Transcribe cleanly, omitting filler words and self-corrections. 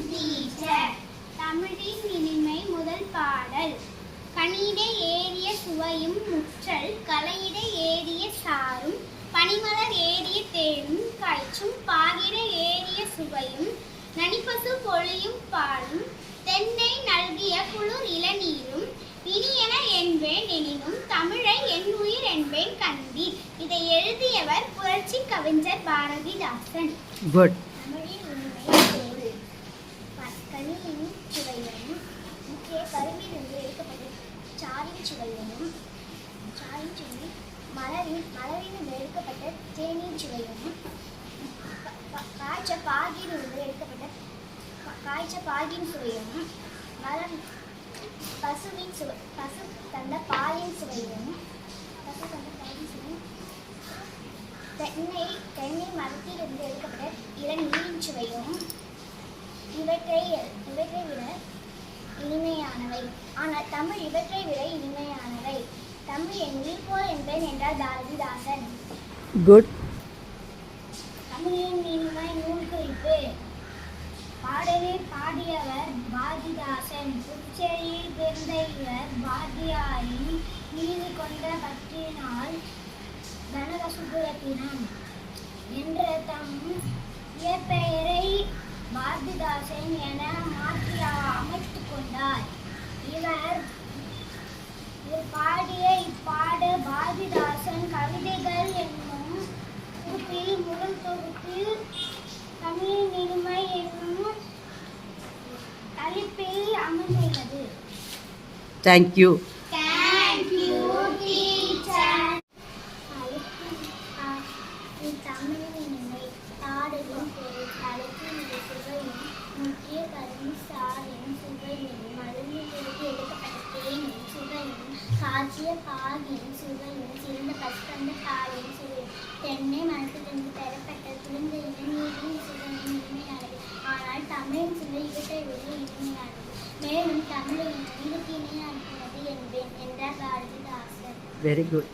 Teacher. தமிழின் இனிமை முதல் பாடல். கனியிட ஏறிய சுவையும் முற்றல் கலையிட ஏறிய சாரும் பனிமலர் ஏறிய தேரும் காய்ச்சும் பாகிட ஏறிய சுவையும் நனிப்பசு பொழியும் பாலும் தென்னை நல்கிய குளிர் இளநீரும் இனியன என்பேன் எனினும் தமிழை என் உயிர் என்பேன் கண்டீர். இதை எழுதியவர் புரட்சி கவிஞர் பாரதிதாசன். தமிழின் உண்மை தேடு. கனியின் சுவையும் முக்கிய கருவிலிருந்து எடுக்கப்பட்ட சாரின் சுவையும் மலரிலிருந்து எடுக்கப்பட்ட தேனின் சுவையும் காய்ச்ச பாகிலிருந்து எடுக்கப்பட்ட பாகின் சுவையும் பசு தந்த பாலின் சுவையும் தென்னை மரத்திலிருந்து எடுக்கப்பட்ட இளநீரின் சுவையும் இவற்றை விட இனிமையானவை. ஆனால் தமிழ் இவற்றை விட இனிமையானவை. தமிழ் என் உயிர் போல் என்பேன் என்றார் பாரதிதாசன். குட். தமிழின் இனிமை நூல் குறிப்பு. பாடலை பாடியவர் பாரதிதாசன். புதுச்சேரியில் பிறந்த இவர் பாரதியாரின் மீது கொண்ட பற்றினால் தனகசுப்புரத்தினம் என்ற தம் இயற்பெயரை பாரதிதாசன் என மாற்றி அமைத்துக் கொண்டார். இவர் பாடிய இப்பாடு பாரதிதாசன் கவிதைகள் என்னும் தொகுப்பில் முதல் தொகுப்பில் தமிழின் இனிமை என்னும் தலைப்பில் அமைந்துள்ளது. தேங்க்யூ. தமிழின் இனிமை பாடலின் பொருள் தலைப்பில் சுவையும் முக்கிய கருவி சாரின் சுவையும் மருந்திலிருந்து எடுக்கப்பட்ட தேனின் சுவையும் காய்ச்சிய பாகின் சுவையும் சிறந்த பசுந்த பாலின் சுவையும் தென்னை மரத்திலிருந்து பெறப்பட்ட குளிர்ந்த இளநீரின் சுவையும் இனிமையானது. ஆனால் தமிழின் சுவை இவற்றை விட இனிமையானது. மேலும் தமிழை எனக்கு இணையானது என்பேன் என்றார் பாரதிதாசன். Very good.